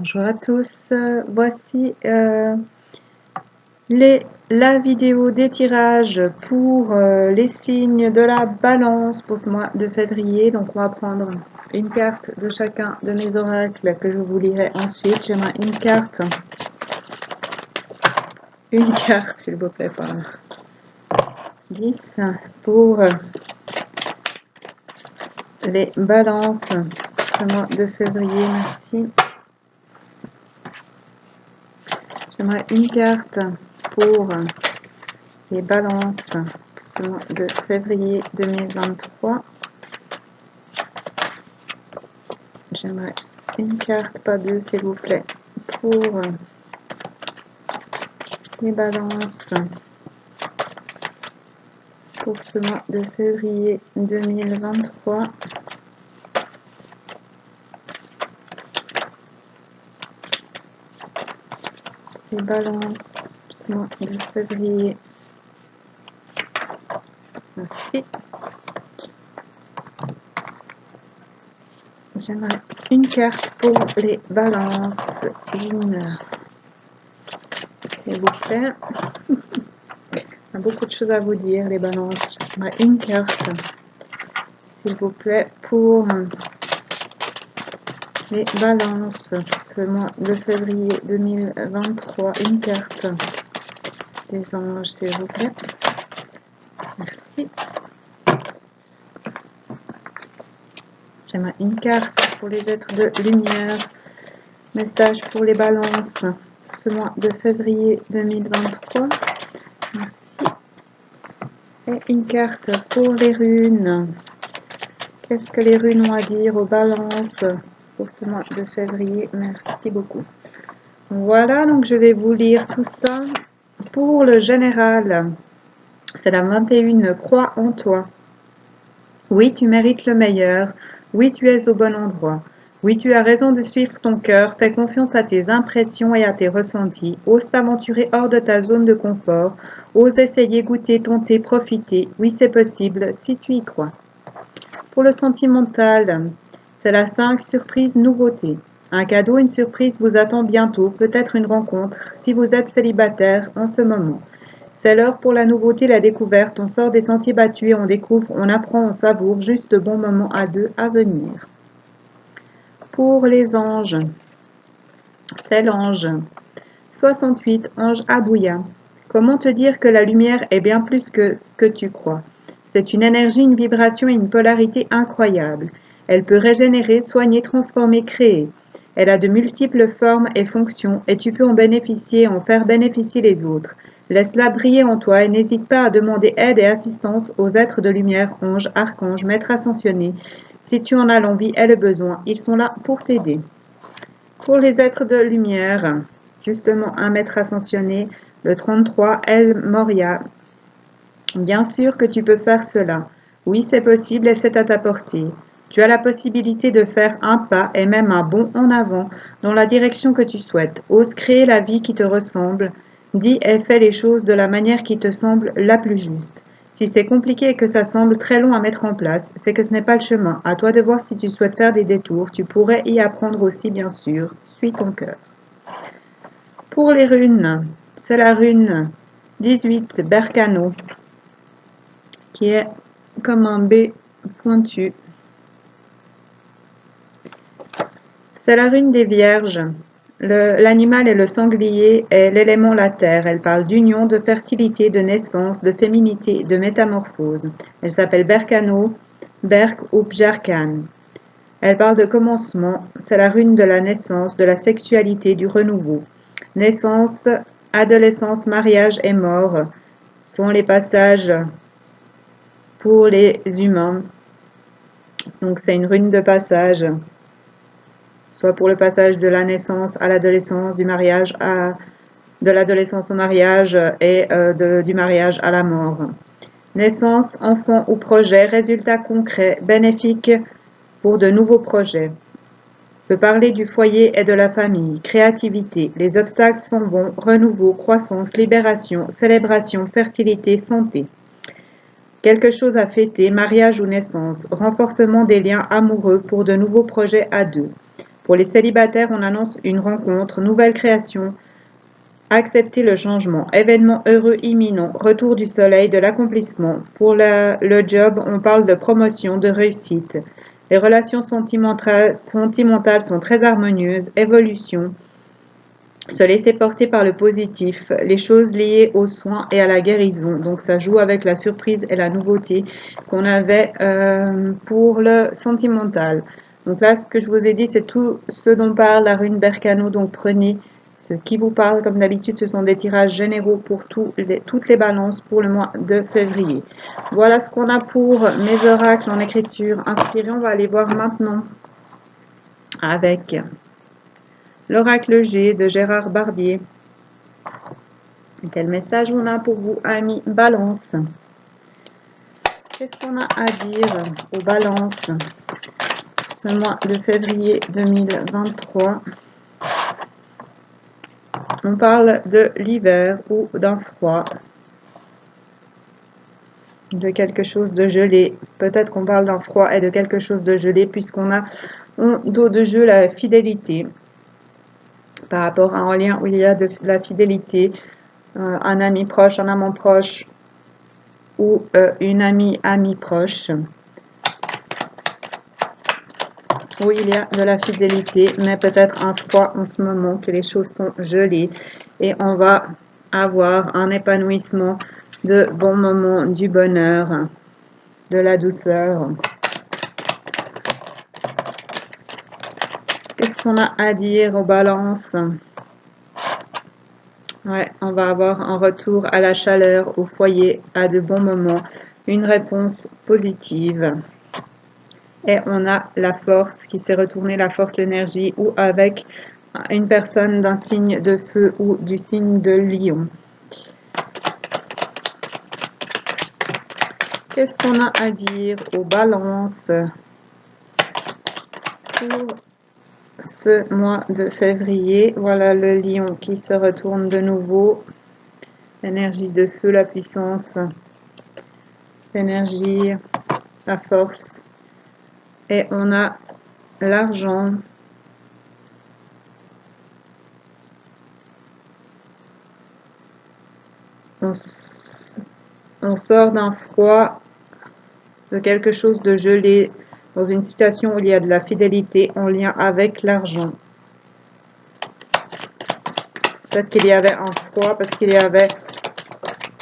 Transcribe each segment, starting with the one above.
Bonjour à tous, voici la vidéo des tirages pour les signes de la balance pour ce mois de février. Donc on va prendre une carte de chacun de mes oracles que je vous lirai ensuite. J'aimerais une carte s'il vous plaît par 10 pour les balances ce mois de février. Merci. J'aimerais une carte pour les balances ce mois de février 2023. J'aimerais une carte, pas deux s'il vous plaît, pour les balances pour ce mois de février 2023. Les balances ce mois de février. Merci. J'aimerais une carte pour les balances. Une, s'il vous plaît. On a beaucoup de choses à vous dire, les balances. J'aimerais une carte, s'il vous plaît, pour les balances ce mois de février 2023. Une carte des anges, s'il vous plaît. Merci. J'aimerais une carte pour les êtres de lumière. Message pour les balances ce mois de février 2023. Merci. Et une carte pour les runes. Qu'est-ce que les runes ont à dire aux balances pour ce mois de février? Merci beaucoup. Voilà, donc je vais vous lire tout ça. Pour le général, c'est la 21. Crois en toi. Oui, tu mérites le meilleur. Oui, tu es au bon endroit. Oui, tu as raison de suivre ton cœur. Fais confiance à tes impressions et à tes ressentis. Ose t'aventurer hors de ta zone de confort. Ose essayer, goûter, tenter, profiter. Oui, c'est possible si tu y crois. Pour le sentimental, c'est la 5. Surprise, nouveauté. Un cadeau, une surprise vous attend bientôt, peut-être une rencontre, si vous êtes célibataire en ce moment. C'est l'heure pour la nouveauté, la découverte. On sort des sentiers battus et on découvre, on apprend, on savoure. Juste de bons moments à deux à venir. Pour les anges, c'est l'ange 68, ange Abouya. Comment te dire que la lumière est bien plus que tu crois? C'est une énergie, une vibration et une polarité incroyables. Elle peut régénérer, soigner, transformer, créer. Elle a de multiples formes et fonctions et tu peux en bénéficier et en faire bénéficier les autres. Laisse-la briller en toi et n'hésite pas à demander aide et assistance aux êtres de lumière, anges, archanges, maîtres ascensionnés. Si tu en as l'envie et le besoin, ils sont là pour t'aider. Pour les êtres de lumière, justement un maître ascensionné, le 33, El Moria. Bien sûr que tu peux faire cela. Oui, c'est possible et c'est à ta portée. Tu as la possibilité de faire un pas et même un bond en avant dans la direction que tu souhaites. Ose créer la vie qui te ressemble. Dis et fais les choses de la manière qui te semble la plus juste. Si c'est compliqué et que ça semble très long à mettre en place, c'est que ce n'est pas le chemin. À toi de voir si tu souhaites faire des détours. Tu pourrais y apprendre aussi, bien sûr. Suis ton cœur. Pour les runes, c'est la rune 18, Berkano, qui est comme un B pointu. C'est la rune des vierges. L'animal est le sanglier et l'élément la terre. Elle parle d'union, de fertilité, de naissance, de féminité, de métamorphose. Elle s'appelle Berkano, Berk ou Bjarkan. Elle parle de commencement. C'est la rune de la naissance, de la sexualité, du renouveau. Naissance, adolescence, mariage et mort sont les passages pour les humains. Donc c'est une rune de passage, soit pour le passage de la naissance à l'adolescence, du mariage de l'adolescence au mariage et du mariage à la mort. Naissance, enfant ou projet, résultat concret, bénéfique pour de nouveaux projets. Peut parler du foyer et de la famille, créativité, les obstacles s'en vont, renouveau, croissance, libération, célébration, fertilité, santé. Quelque chose à fêter, mariage ou naissance, renforcement des liens amoureux pour de nouveaux projets à deux. Pour les célibataires, on annonce une rencontre, nouvelle création, accepter le changement, événement heureux imminent, retour du soleil, de l'accomplissement. Pour le job, on parle de promotion, de réussite. Les relations sentimentales sont très harmonieuses, évolution, se laisser porter par le positif, les choses liées aux soins et à la guérison. Donc ça joue avec la surprise et la nouveauté qu'on avait pour le sentimental. Donc là, ce que je vous ai dit, c'est tout ce dont parle la rune Berkano. Donc prenez ce qui vous parle. Comme d'habitude, ce sont des tirages généraux pour toutes les balances pour le mois de février. Voilà ce qu'on a pour mes oracles en écriture inspirée. On va aller voir maintenant avec l'oracle G de Gérard Barbier. Quel message on a pour vous, amis Balance? Qu'est-ce qu'on a à dire aux Balances ce mois de février 2023? On parle de l'hiver ou d'un froid, de quelque chose de gelé. Peut-être qu'on parle d'un froid et de quelque chose de gelé, puisqu'on a en dos de jeu la fidélité. Par rapport à un lien où il y a de la fidélité, un ami proche, un amant proche ou une amie proche, où il y a de la fidélité, mais peut-être un froid en ce moment, que les choses sont gelées et on va avoir un épanouissement de bons moments, du bonheur, de la douceur. Qu'est-ce qu'on a à dire aux balances? Ouais, on va avoir un retour à la chaleur, au foyer, à de bons moments, une réponse positive. Et on a la force qui s'est retournée, la force, l'énergie, ou avec une personne d'un signe de feu ou du signe de lion. Qu'est-ce qu'on a à dire aux balances pour ce mois de février? Voilà le lion qui se retourne de nouveau. L'énergie de feu, la puissance, l'énergie, la force. Et on a l'argent. On sort d'un froid, de quelque chose de gelé, dans une situation où il y a de la fidélité en lien avec l'argent. Peut-être qu'il y avait un froid parce qu'il y avait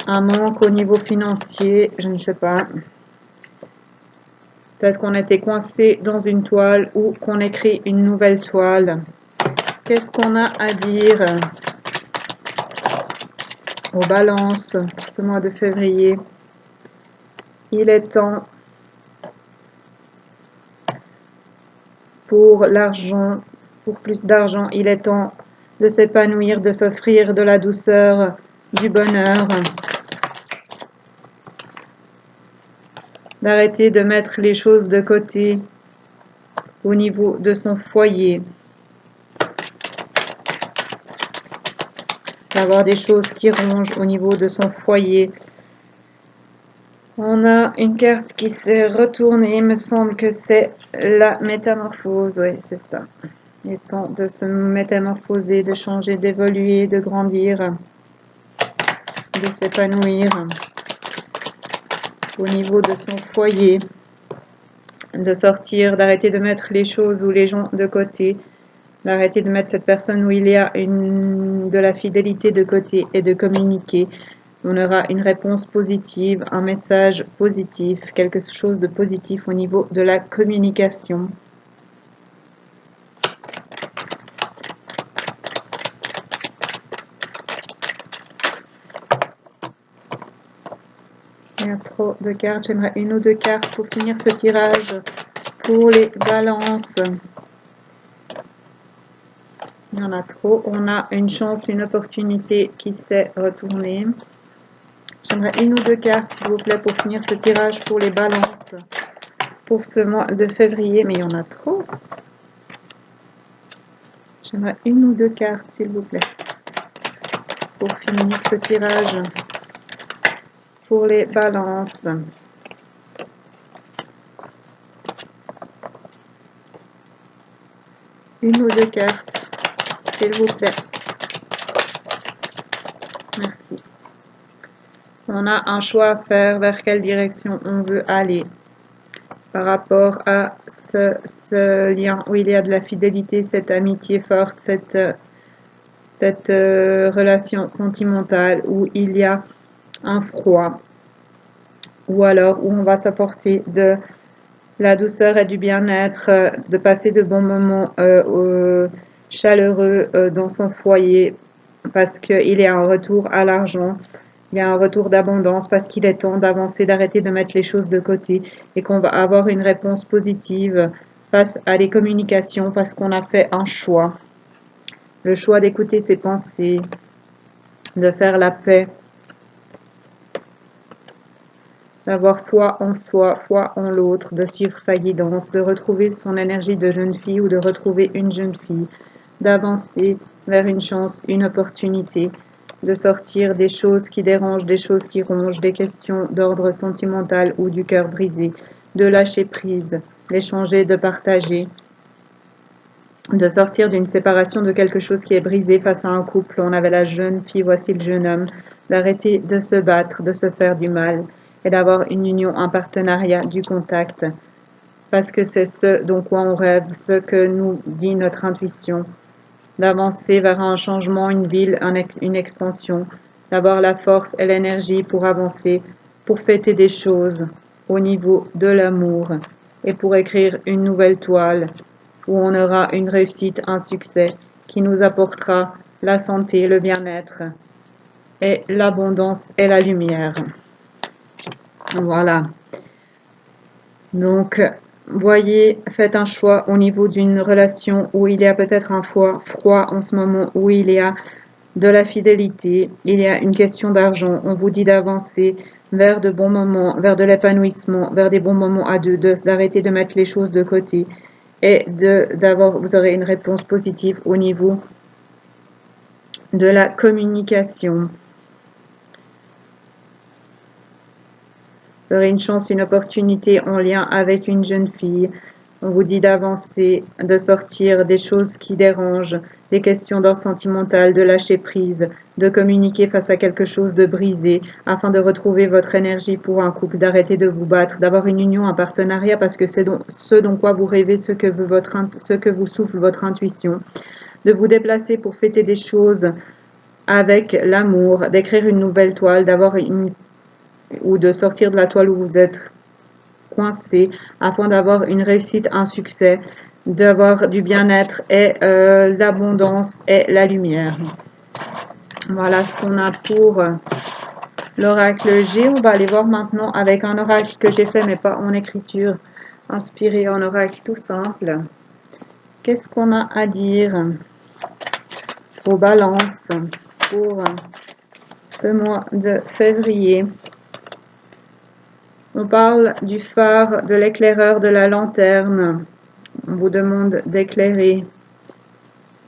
un manque au niveau financier, je ne sais pas. Peut-être qu'on était coincé dans une toile ou qu'on écrit une nouvelle toile. Qu'est-ce qu'on a à dire aux balances ce mois de février? Il est temps pour l'argent, pour plus d'argent. Il est temps de s'épanouir, de s'offrir de la douceur, du bonheur. D'arrêter de mettre les choses de côté au niveau de son foyer. D'avoir des choses qui rongent au niveau de son foyer. On a une carte qui s'est retournée, il me semble que c'est la métamorphose, oui c'est ça. Il est temps de se métamorphoser, de changer, d'évoluer, de grandir, de s'épanouir au niveau de son foyer, de sortir, d'arrêter de mettre les choses ou les gens de côté, d'arrêter de mettre cette personne où il y a de la fidélité de côté et de communiquer. On aura une réponse positive, un message positif, quelque chose de positif au niveau de la communication. Il y a trop de cartes, j'aimerais une ou deux cartes pour finir ce tirage pour les balances. Il y en a trop. On a une chance, une opportunité qui s'est retournée. J'aimerais une ou deux cartes, s'il vous plaît, pour finir ce tirage pour les balances pour ce mois de février. Mais il y en a trop. J'aimerais une ou deux cartes, s'il vous plaît, pour finir ce tirage pour les balances. Une ou deux cartes, s'il vous plaît. Merci. On a un choix à faire vers quelle direction on veut aller par rapport à ce lien où il y a de la fidélité, cette amitié forte, cette relation sentimentale où il y a un froid, ou alors où on va s'apporter de la douceur et du bien-être, de passer de bons moments chaleureux dans son foyer, parce qu'il y a un retour à l'argent, il y a un retour d'abondance, parce qu'il est temps d'avancer, d'arrêter de mettre les choses de côté, et qu'on va avoir une réponse positive face à les communications, parce qu'on a fait un choix. Le choix d'écouter ses pensées, de faire la paix, d'avoir foi en soi, foi en l'autre, de suivre sa guidance, de retrouver son énergie de jeune fille ou de retrouver une jeune fille, d'avancer vers une chance, une opportunité, de sortir des choses qui dérangent, des choses qui rongent, des questions d'ordre sentimental ou du cœur brisé, de lâcher prise, d'échanger, de partager, de sortir d'une séparation de quelque chose qui est brisé face à un couple. On avait la jeune fille, voici le jeune homme, d'arrêter de se battre, de se faire du mal et d'avoir une union, un partenariat, du contact, parce que c'est ce dont quoi on rêve, ce que nous dit notre intuition, d'avancer vers un changement, une ville, une expansion, d'avoir la force et l'énergie pour avancer, pour fêter des choses au niveau de l'amour et pour écrire une nouvelle toile où on aura une réussite, un succès qui nous apportera la santé, le bien-être et l'abondance et la lumière. Voilà. Donc, voyez, faites un choix au niveau d'une relation où il y a peut-être un froid en ce moment, où il y a de la fidélité, il y a une question d'argent. On vous dit d'avancer vers de bons moments, vers de l'épanouissement, vers des bons moments à deux, d'arrêter de mettre les choses de côté et vous aurez une réponse positive au niveau de la communication. Vous aurez une chance, une opportunité en lien avec une jeune fille. On vous dit d'avancer, de sortir des choses qui dérangent, des questions d'ordre sentimental, de lâcher prise, de communiquer face à quelque chose de brisé, afin de retrouver votre énergie pour un couple, d'arrêter de vous battre, d'avoir une union, un partenariat, parce que c'est ce dont quoi vous rêvez, ce que vous souffle votre intuition, de vous déplacer pour fêter des choses avec l'amour, d'écrire une nouvelle toile, ou de sortir de la toile où vous êtes coincé, afin d'avoir une réussite, un succès, d'avoir du bien-être et l'abondance et la lumière. Voilà ce qu'on a pour l'oracle G. On va aller voir maintenant avec un oracle que j'ai fait mais pas en écriture, inspiré en oracle tout simple. Qu'est-ce qu'on a à dire aux balances pour ce mois de février? On parle du phare, de l'éclaireur, de la lanterne. On vous demande d'éclairer,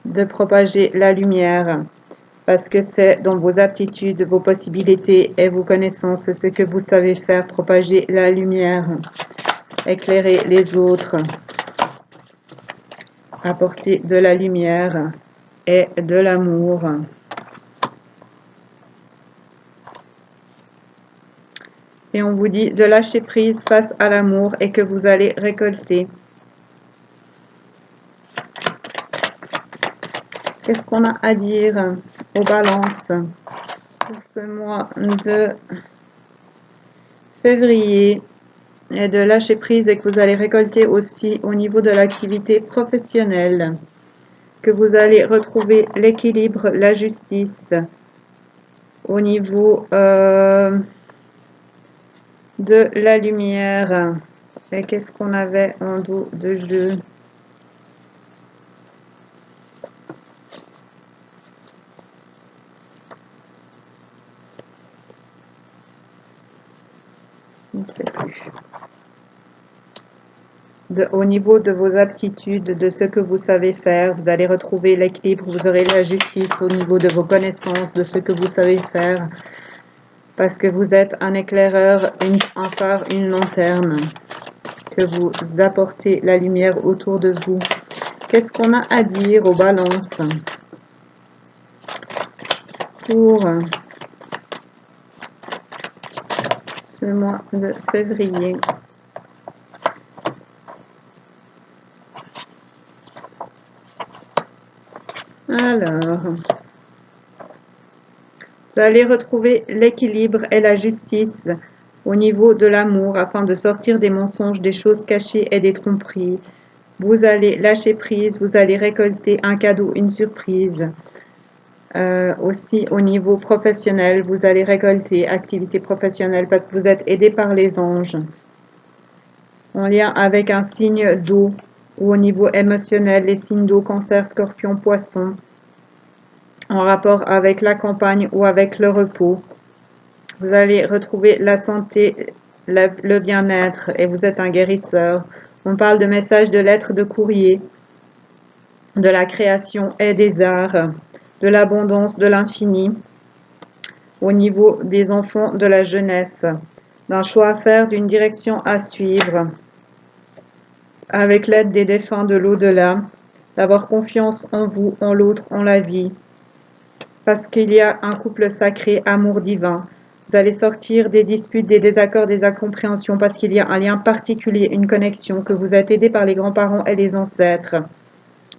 de propager la lumière, parce que c'est dans vos aptitudes, vos possibilités et vos connaissances, c'est ce que vous savez faire, propager la lumière, éclairer les autres, apporter de la lumière et de l'amour. Et on vous dit de lâcher prise face à l'amour et que vous allez récolter. Qu'est-ce qu'on a à dire aux balances pour ce mois de février? Et de lâcher prise et que vous allez récolter aussi au niveau de l'activité professionnelle. Que vous allez retrouver l'équilibre, la justice au niveau de la lumière. Et qu'est-ce qu'on avait en dos de jeu? Je ne sais plus. Au niveau de vos aptitudes, de ce que vous savez faire, vous allez retrouver l'équilibre, vous aurez la justice au niveau de vos connaissances, de ce que vous savez faire, parce que vous êtes un éclaireur, un phare, une lanterne, que vous apportez la lumière autour de vous, Qu'est-ce qu'on a à dire aux balances pour ce mois de février? Alors, vous allez retrouver l'équilibre et la justice au niveau de l'amour afin de sortir des mensonges, des choses cachées et des tromperies. Vous allez lâcher prise, vous allez récolter un cadeau, une surprise. Aussi au niveau professionnel, vous allez récolter activité professionnelle parce que vous êtes aidé par les anges. En lien avec un signe d'eau ou au niveau émotionnel, les signes d'eau, cancer, scorpion, poisson, en rapport avec la campagne ou avec le repos. Vous allez retrouver la santé, le bien-être et vous êtes un guérisseur. On parle de messages, de lettres, de courrier, de la création et des arts, de l'abondance, de l'infini, au niveau des enfants, de la jeunesse, d'un choix à faire, d'une direction à suivre, avec l'aide des défunts de l'au-delà, d'avoir confiance en vous, en l'autre, en la vie, parce qu'il y a un couple sacré, amour divin. Vous allez sortir des disputes, des désaccords, des incompréhensions, parce qu'il y a un lien particulier, une connexion, que vous êtes aidé par les grands-parents et les ancêtres.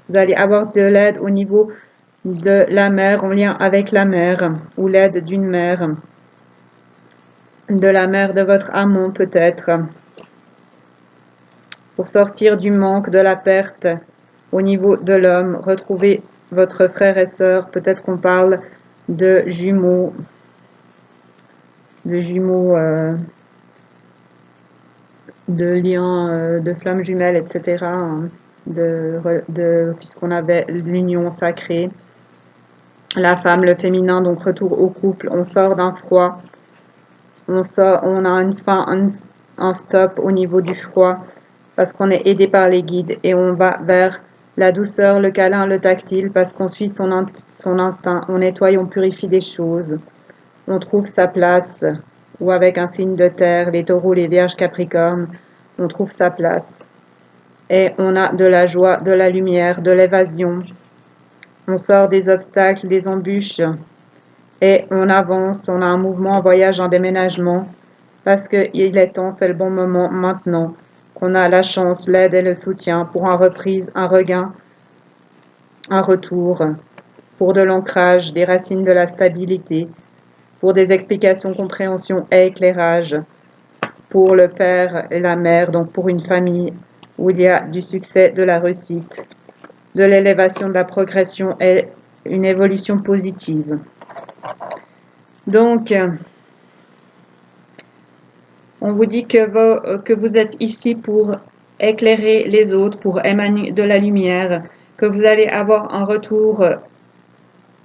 Vous allez avoir de l'aide au niveau de la mère, en lien avec la mère, ou l'aide d'une mère, de la mère de votre amant peut-être, pour sortir du manque, de la perte, au niveau de l'homme, retrouver votre frère et sœur, peut-être qu'on parle de jumeaux, de liens, de flammes jumelles, etc., puisqu'on avait l'union sacrée. La femme, le féminin, donc retour au couple, on sort d'un froid, on a une fin, un stop au niveau du froid, parce qu'on est aidé par les guides, et on va vers la douceur, le câlin, le tactile, parce qu'on suit son instinct, on nettoie, on purifie des choses, on trouve sa place, ou avec un signe de terre, les taureaux, les vierges, capricornes, on trouve sa place. Et on a de la joie, de la lumière, de l'évasion. On sort des obstacles, des embûches, et on avance, on a un mouvement, un voyage, un déménagement, parce qu'il est temps, c'est le bon moment maintenant, qu'on a la chance, l'aide et le soutien pour une reprise, un regain, un retour, pour de l'ancrage, des racines, de la stabilité, pour des explications, compréhension et éclairage, pour le père et la mère, donc pour une famille où il y a du succès, de la réussite, de l'élévation, de la progression et une évolution positive. Donc, on vous dit que vous êtes ici pour éclairer les autres, pour émaner de la lumière, que vous allez avoir un retour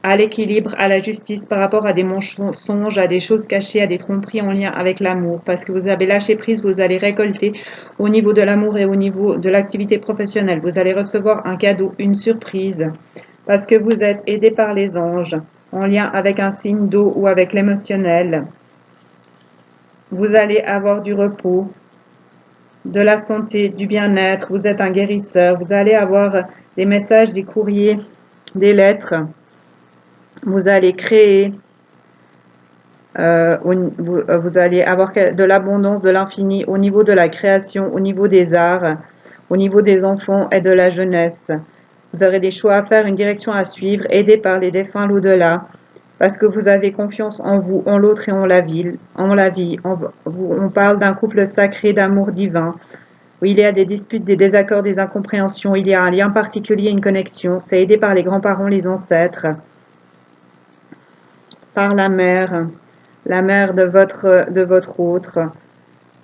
à l'équilibre, à la justice par rapport à des mensonges, à des choses cachées, à des tromperies en lien avec l'amour. Parce que vous avez lâché prise, vous allez récolter au niveau de l'amour et au niveau de l'activité professionnelle. Vous allez recevoir un cadeau, une surprise, parce que vous êtes aidé par les anges, en lien avec un signe d'eau ou avec l'émotionnel. Vous allez avoir du repos, de la santé, du bien-être, vous êtes un guérisseur, vous allez avoir des messages, des courriers, des lettres. Vous allez créer, vous allez avoir de l'abondance, de l'infini au niveau de la création, au niveau des arts, au niveau des enfants et de la jeunesse. Vous aurez des choix à faire, une direction à suivre, aidé par les défunts l'au-delà, parce que vous avez confiance en vous, en l'autre et en la vie. On parle d'un couple sacré d'amour divin, où il y a des disputes, des désaccords, des incompréhensions, il y a un lien particulier, une connexion. C'est aidé par les grands-parents, les ancêtres, par la mère de votre autre.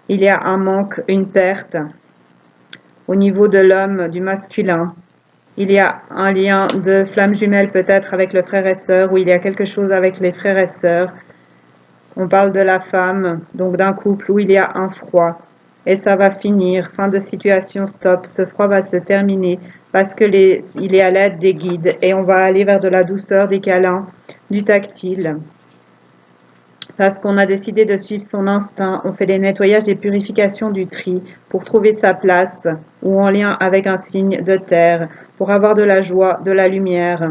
Il y a un manque, une perte au niveau de l'homme, du masculin. Il y a un lien de flamme jumelle peut-être avec le frère et sœur, ou il y a quelque chose avec les frères et sœurs. On parle de la femme, donc d'un couple où il y a un froid. Et ça va finir, fin de situation, stop, ce froid va se terminer parce que il est à l'aide des guides et on va aller vers de la douceur, des câlins, du tactile. Parce qu'on a décidé de suivre son instinct, on fait des nettoyages, des purifications, du tri pour trouver sa place ou en lien avec un signe de terre. pour avoir de la joie, de la lumière.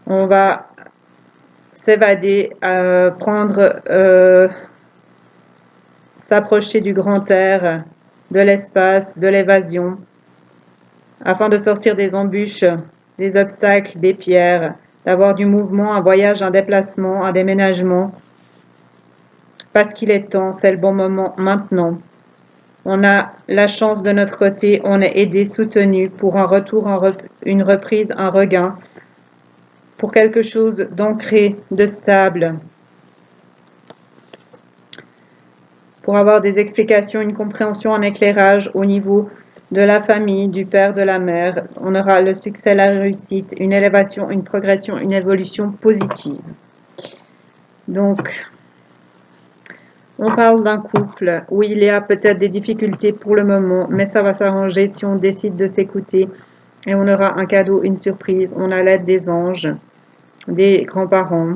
On va s'évader, s'approcher du grand air, de l'espace, de l'évasion, afin de sortir des embûches, des obstacles, des pierres, d'avoir du mouvement, un voyage, un déplacement, un déménagement, parce qu'il est temps, c'est le bon moment maintenant. On a la chance de notre côté, on est aidé, soutenu pour un retour, une reprise, un regain, pour quelque chose d'ancré, de stable, pour avoir des explications, une compréhension, un éclairage au niveau de la famille, du père, de la mère. On aura le succès, la réussite, une élévation, une progression, une évolution positive. Donc, on parle d'un couple où il y a peut-être des difficultés pour le moment, mais ça va s'arranger si on décide de s'écouter. Et on aura un cadeau, une surprise. On a l'aide des anges, des grands-parents.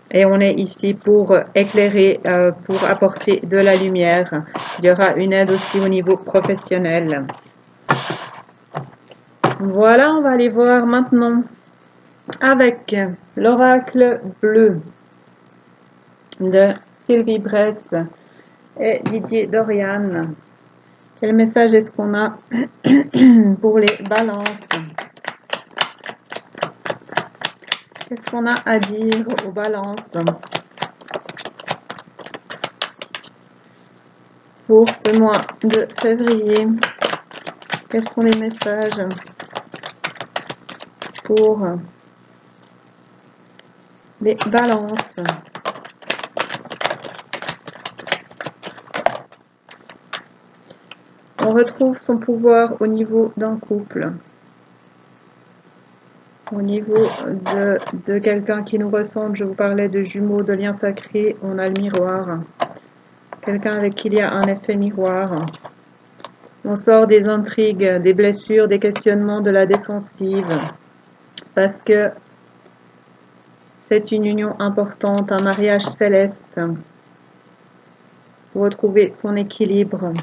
Et on est ici pour éclairer, pour apporter de la lumière. Il y aura une aide aussi au niveau professionnel. Voilà, on va aller voir maintenant avec l'oracle bleu de Sylvie Bresse et Didier Dorian. Quel message est-ce qu'on a pour les balances? Qu'est-ce qu'on a à dire aux balances pour ce mois de février? Quels sont les messages pour les balances? On retrouve son pouvoir au niveau d'un couple, au niveau de quelqu'un qui nous ressemble. Je vous parlais de jumeaux, de liens sacrés. On a le miroir, quelqu'un avec qui il y a un effet miroir. On sort des intrigues, des blessures, des questionnements, de la défensive, parce que c'est une union importante, un mariage céleste, pour retrouver son équilibre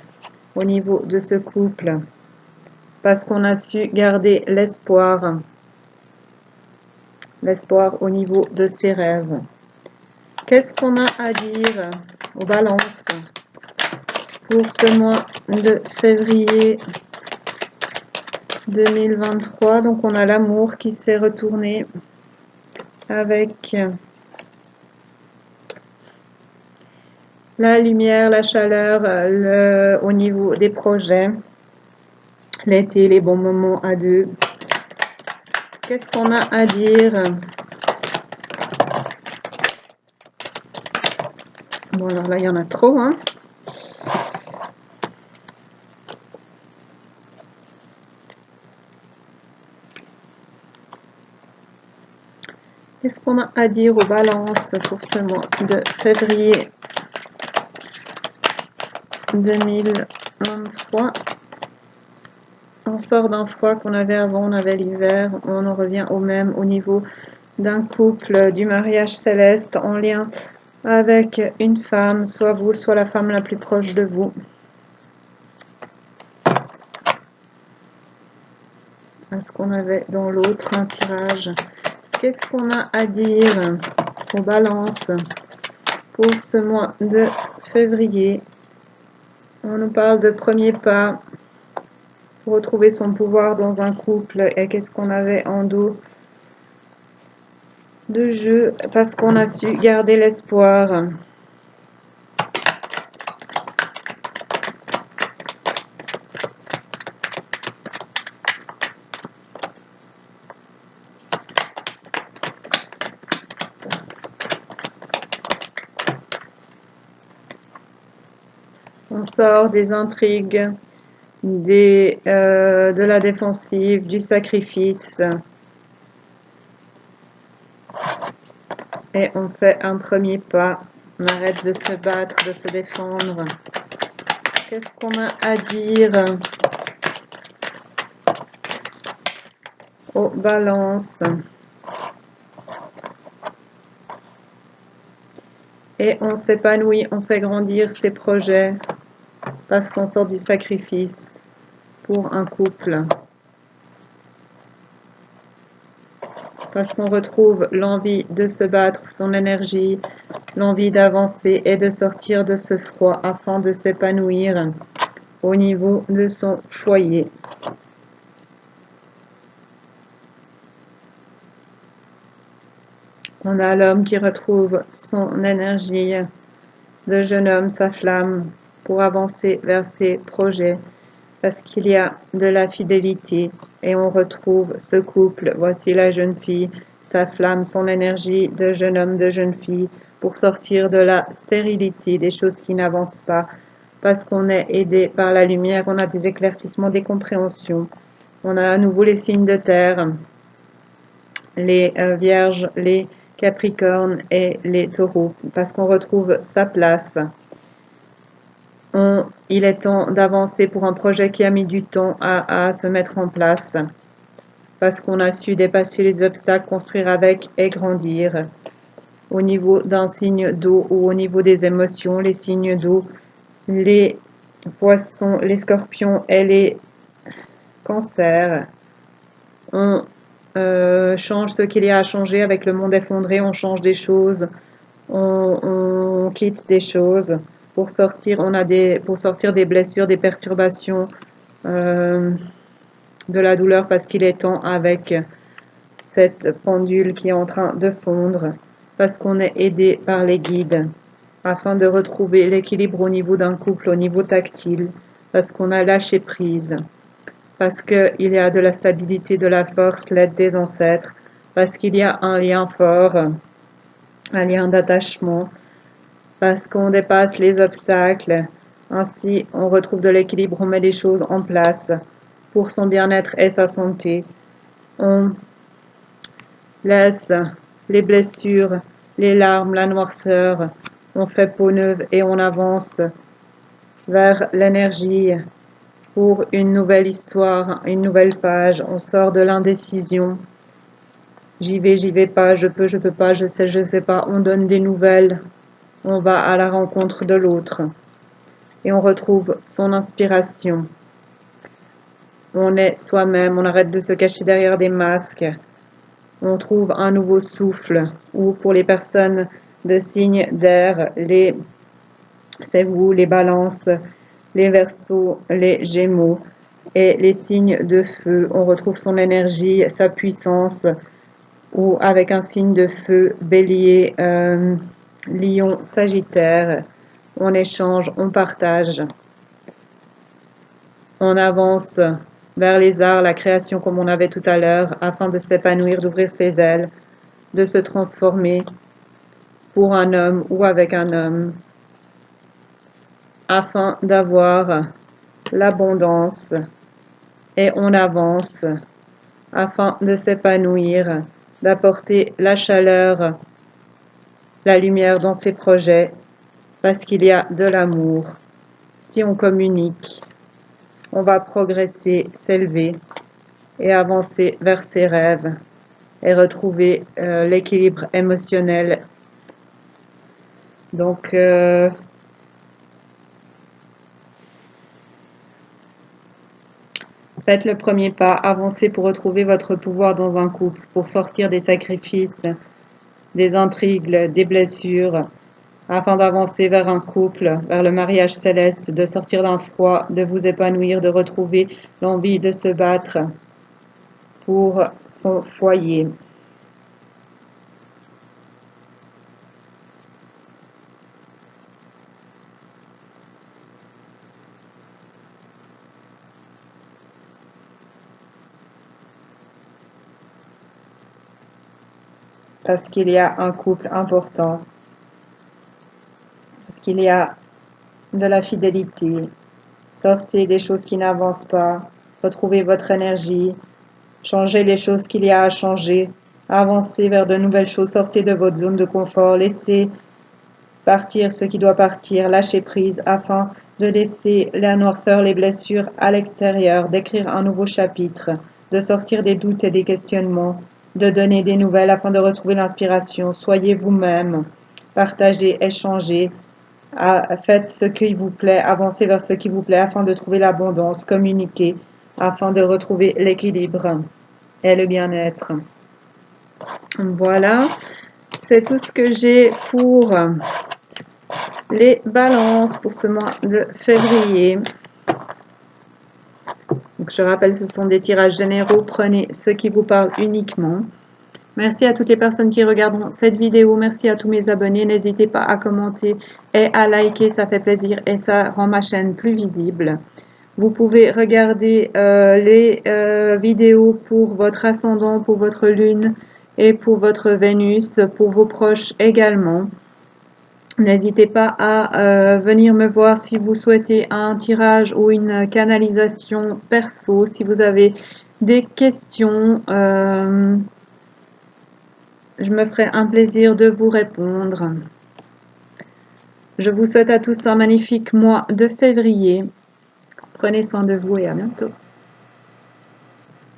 au niveau de ce couple, parce qu'on a su garder l'espoir au niveau de ses rêves. Qu'est-ce qu'on a à dire aux balances pour ce mois de février 2023? Donc on a l'amour qui s'est retourné avec la lumière, la chaleur, au niveau des projets, l'été, les bons moments à deux. Qu'est-ce qu'on a à dire? Bon, alors là, il y en a trop, hein. Qu'est-ce qu'on a à dire aux balances pour ce mois de février 2023? On sort d'un froid qu'on avait avant, on avait l'hiver, on en revient au même au niveau d'un couple, du mariage céleste en lien avec une femme, soit vous, soit la femme la plus proche de vous. Est-ce qu'on avait dans l'autre un tirage? Qu'est-ce qu'on a à dire aux balances pour ce mois de février? On nous parle de premiers pas pour retrouver son pouvoir dans un couple. Et qu'est-ce qu'on avait en dos de jeu? Parce qu'on a su garder l'espoir. On sort des intrigues, de la défensive, du sacrifice. Et on fait un premier pas. On arrête de se battre, de se défendre. Qu'est-ce qu'on a à dire aux balances? Et on s'épanouit, on fait grandir ses projets parce qu'on sort du sacrifice pour un couple. Parce qu'on retrouve l'envie de se battre, son énergie, l'envie d'avancer et de sortir de ce froid afin de s'épanouir au niveau de son foyer. On a l'homme qui retrouve son énergie de jeune homme, sa flamme, pour avancer vers ses projets, parce qu'il y a de la fidélité et on retrouve ce couple. Voici la jeune fille, sa flamme, son énergie de jeune homme, de jeune fille, pour sortir de la stérilité, des choses qui n'avancent pas, parce qu'on est aidé par la lumière, on a des éclaircissements, des compréhensions. On a à nouveau les signes de terre, les vierges, les capricornes et les taureaux, parce qu'on retrouve sa place. Il est temps d'avancer pour un projet qui a mis du temps à se mettre en place, parce qu'on a su dépasser les obstacles, construire avec et grandir. Au niveau d'un signe d'eau ou au niveau des émotions, les signes d'eau, les poissons, les scorpions et les cancers, on change ce qu'il y a à changer avec le monde effondré, on change des choses, on quitte des choses pour sortir, pour sortir des blessures, des perturbations, de la douleur, parce qu'il est temps avec cette pendule qui est en train de fondre, parce qu'on est aidé par les guides afin de retrouver l'équilibre au niveau d'un couple, au niveau tactile, parce qu'on a lâché prise, parce qu'il y a de la stabilité, de la force, l'aide des ancêtres, parce qu'il y a un lien fort, un lien d'attachement, parce qu'on dépasse les obstacles. Ainsi, on retrouve de l'équilibre, on met les choses en place pour son bien-être et sa santé. On laisse les blessures, les larmes, la noirceur, on fait peau neuve et on avance vers l'énergie pour une nouvelle histoire, une nouvelle page. On sort de l'indécision. J'y vais pas, je peux pas, je sais pas. On donne des nouvelles. On va à la rencontre de l'autre. Et on retrouve son inspiration. On est soi-même, on arrête de se cacher derrière des masques. On trouve un nouveau souffle. Ou pour les personnes de signes d'air, c'est vous, les balances, les verseaux, les gémeaux et les signes de feu. On retrouve son énergie, sa puissance, ou avec un signe de feu, bélier, lion, sagittaire. On échange, on partage. On avance vers les arts, la création comme on avait tout à l'heure, afin de s'épanouir, d'ouvrir ses ailes, de se transformer pour un homme ou avec un homme, afin d'avoir l'abondance, et on avance afin de s'épanouir, d'apporter la chaleur, la lumière dans ses projets, parce qu'il y a de l'amour. Si on communique, on va progresser, s'élever et avancer vers ses rêves et retrouver l'équilibre émotionnel. Donc, faites le premier pas, avancez pour retrouver votre pouvoir dans un couple, pour sortir des sacrifices, des intrigues, des blessures, afin d'avancer vers un couple, vers le mariage céleste, de sortir d'un froid, de vous épanouir, de retrouver l'envie de se battre pour son foyer. Parce qu'il y a un couple important, parce qu'il y a de la fidélité. Sortez des choses qui n'avancent pas, retrouvez votre énergie, changez les choses qu'il y a à changer, avancez vers de nouvelles choses, sortez de votre zone de confort, laissez partir ce qui doit partir, lâchez prise afin de laisser la noirceur, les blessures à l'extérieur, d'écrire un nouveau chapitre, de sortir des doutes et des questionnements, de donner des nouvelles afin de retrouver l'inspiration. Soyez vous-même, partagez, échangez, faites ce qui vous plaît, avancez vers ce qui vous plaît afin de trouver l'abondance, communiquez afin de retrouver l'équilibre et le bien-être. Voilà, c'est tout ce que j'ai pour les balances pour ce mois de février. Donc, je rappelle, ce sont des tirages généraux. Prenez ce qui vous parle uniquement. Merci à toutes les personnes qui regarderont cette vidéo. Merci à tous mes abonnés. N'hésitez pas à commenter et à liker. Ça fait plaisir et ça rend ma chaîne plus visible. Vous pouvez regarder les vidéos pour votre ascendant, pour votre lune et pour votre Vénus, pour vos proches également. N'hésitez pas à venir me voir si vous souhaitez un tirage ou une canalisation perso. Si vous avez des questions, je me ferai un plaisir de vous répondre. Je vous souhaite à tous un magnifique mois de février. Prenez soin de vous et à bientôt.